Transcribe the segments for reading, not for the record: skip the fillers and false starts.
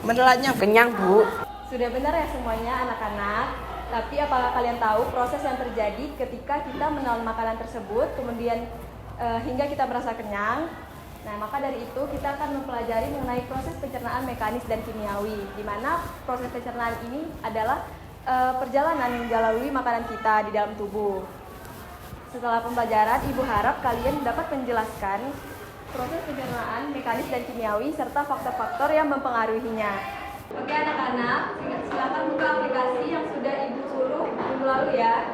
Menelannya kenyang, Bu. Sudah benar ya semuanya anak-anak. Tapi apakah kalian tahu proses yang terjadi ketika kita menelan makanan tersebut, kemudian hingga kita merasa kenyang? Nah, maka dari itu kita akan mempelajari mengenai proses pencernaan mekanis dan kimiawi, di mana proses pencernaan ini adalah perjalanan yang dilalui makanan kita di dalam tubuh. Setelah pembelajaran, Ibu harap kalian dapat menjelaskan proses pencernaan mekanis dan kimiawi serta faktor-faktor yang mempengaruhinya. Oke anak-anak, silakan buka aplikasi yang sudah Ibu suruh minggu lalu ya.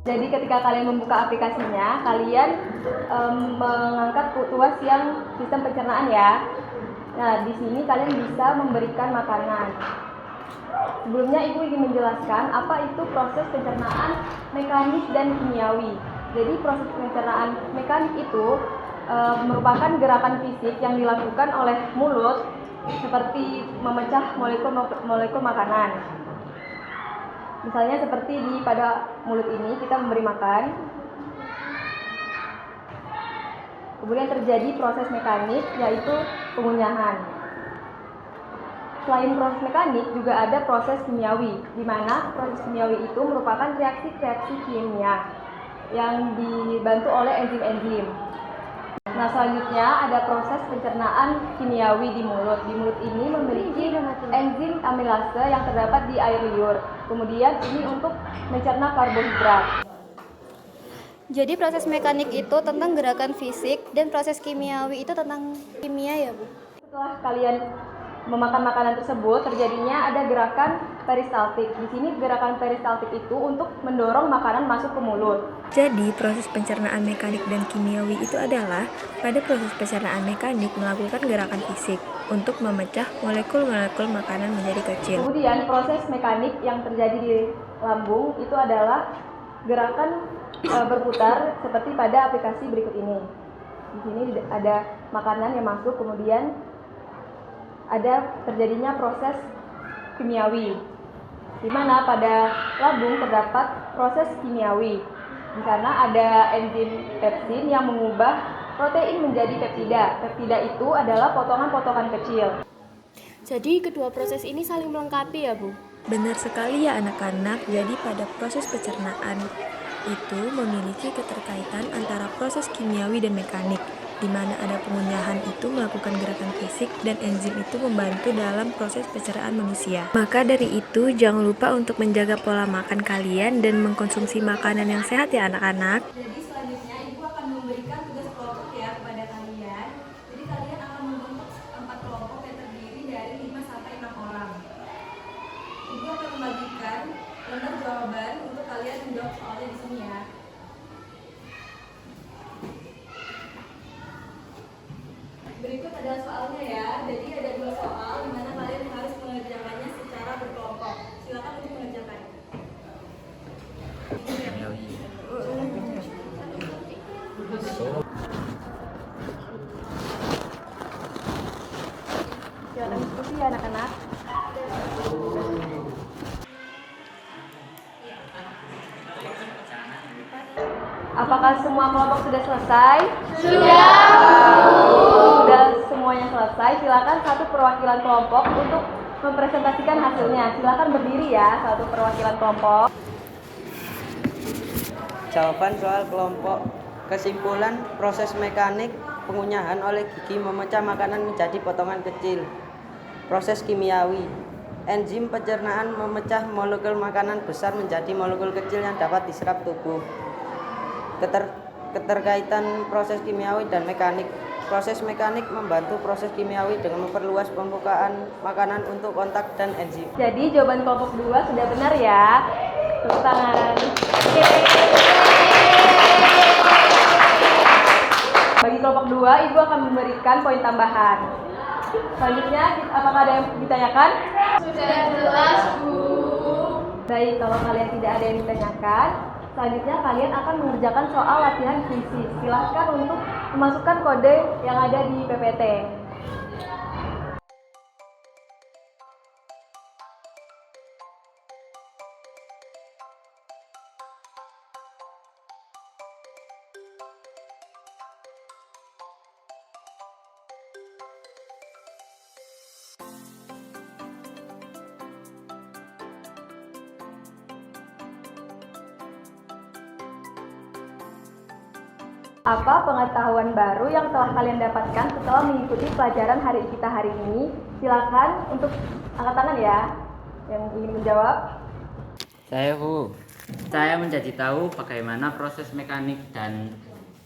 Jadi ketika kalian membuka aplikasinya, kalian mengangkat tuas yang sistem pencernaan ya. Nah, di sini kalian bisa memberikan makanan. Sebelumnya Ibu ingin menjelaskan apa itu proses pencernaan mekanis dan kimiawi. Jadi proses pencernaan mekanis itu merupakan gerakan fisik yang dilakukan oleh mulut seperti memecah molekul makanan. Misalnya seperti pada mulut ini kita memberi makan. Kemudian terjadi proses mekanik yaitu pengunyahan. Selain proses mekanik juga ada proses kimiawi, di mana proses kimiawi itu merupakan reaksi-reaksi kimia yang dibantu oleh enzim-enzim. Nah, selanjutnya ada proses pencernaan kimiawi di mulut. Di mulut ini memiliki enzim amilase yang terdapat di air liur. Kemudian ini untuk mencerna karbohidrat. Jadi proses mekanik itu tentang gerakan fisik dan proses kimiawi itu tentang kimia ya, Bu? Setelah kalian memakan makanan tersebut, terjadinya ada gerakan peristaltik. Di sini gerakan peristaltik itu untuk mendorong makanan masuk ke mulut. Jadi, proses pencernaan mekanik dan kimiawi itu adalah pada proses pencernaan mekanik melakukan gerakan fisik untuk memecah molekul-molekul makanan menjadi kecil. Kemudian proses mekanik yang terjadi di lambung itu adalah gerakan berputar seperti pada aplikasi berikut ini. Di sini ada makanan yang masuk, kemudian ada terjadinya proses kimiawi, di mana pada lambung terdapat proses kimiawi. Di sana ada enzim pepsin yang mengubah protein menjadi peptida. Peptida itu adalah potongan-potongan kecil. Jadi kedua proses ini saling melengkapi ya, Bu? Benar sekali ya anak-anak, jadi pada proses pencernaan itu memiliki keterkaitan antara proses kimiawi dan mekanik, di mana ada pengunyahan itu melakukan gerakan fisik dan enzim itu membantu dalam proses pencernaan manusia. Maka dari itu jangan lupa untuk menjaga pola makan kalian dan mengkonsumsi makanan yang sehat ya anak-anak. Jadi selanjutnya Ibu akan memberikan tugas kelompok ya kepada kalian. Jadi kalian akan membentuk 4 kelompok yang terdiri dari 5 sampai 6 orang. Ibu akan membagikan lembar jawaban untuk kalian menjawab soalnya di sini ya. Berikut adalah soalnya ya. Jadi ada 2 soal di mana kalian harus mengerjakannya secara berkelompok. Silakan untuk mengerjakan. Silakan diskusi ya anak-anak. Apakah semua kelompok sudah selesai? Sudah semuanya selesai. Silakan satu perwakilan kelompok untuk mempresentasikan hasilnya. Silakan berdiri ya, satu perwakilan kelompok. Jawaban soal kelompok. Kesimpulan, proses mekanik pengunyahan oleh gigi memecah makanan menjadi potongan kecil. Proses kimiawi, enzim pencernaan memecah molekul makanan besar menjadi molekul kecil yang dapat diserap tubuh. Keterkaitan proses kimiawi dan mekanik. Proses mekanik membantu proses kimiawi dengan memperluas pembukaan makanan untuk kontak dan enzim. Jadi jawaban kelompok 2 sudah benar ya. Tepuk tangan. Bagi kelompok 2, Ibu akan memberikan poin tambahan. Selanjutnya, apakah ada yang ditanyakan? Sudah jelas, Bu. Baik, kalau kalian tidak ada yang ditanyakan, selanjutnya kalian akan mengerjakan soal latihan kuisi. Silahkan untuk memasukkan kode yang ada di PPT. Apa pengetahuan baru yang telah kalian dapatkan setelah mengikuti pelajaran hari kita hari ini? Silakan untuk angkat tangan ya, yang ingin menjawab. Saya menjadi tahu bagaimana proses mekanik dan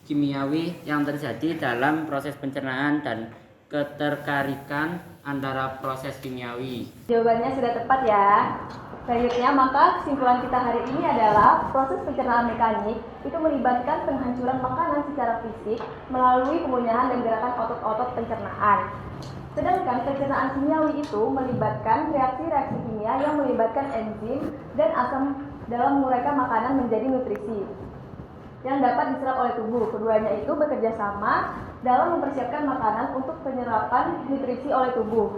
kimiawi yang terjadi dalam proses pencernaan dan keterkaitan antara proses kimiawi. Jawabannya sudah tepat ya. Selanjutnya, maka kesimpulan kita hari ini adalah proses pencernaan mekanik itu melibatkan penghancuran makanan secara fisik melalui pengunyahan dan gerakan otot-otot pencernaan. Sedangkan pencernaan kimiawi itu melibatkan reaksi-reaksi kimia yang melibatkan enzim dan asam dalam menguraikan makanan menjadi nutrisi yang dapat diserap oleh tubuh. Keduanya itu bekerja sama dalam mempersiapkan makanan untuk penyerapan nutrisi oleh tubuh.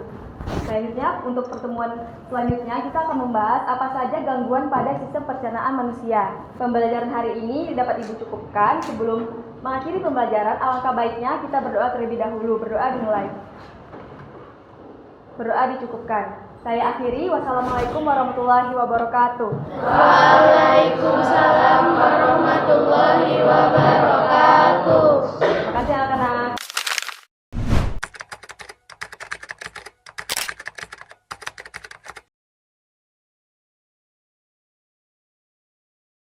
Selanjutnya, untuk pertemuan selanjutnya kita akan membahas apa saja gangguan pada sistem pencernaan manusia. Pembelajaran hari ini dapat Ibu cukupkan. Sebelum mengakhiri pembelajaran, alangkah baiknya kita berdoa terlebih dahulu. Berdoa dimulai. Berdoa dicukupkan. Saya akhiri. Wassalamualaikum warahmatullahi wabarakatuh.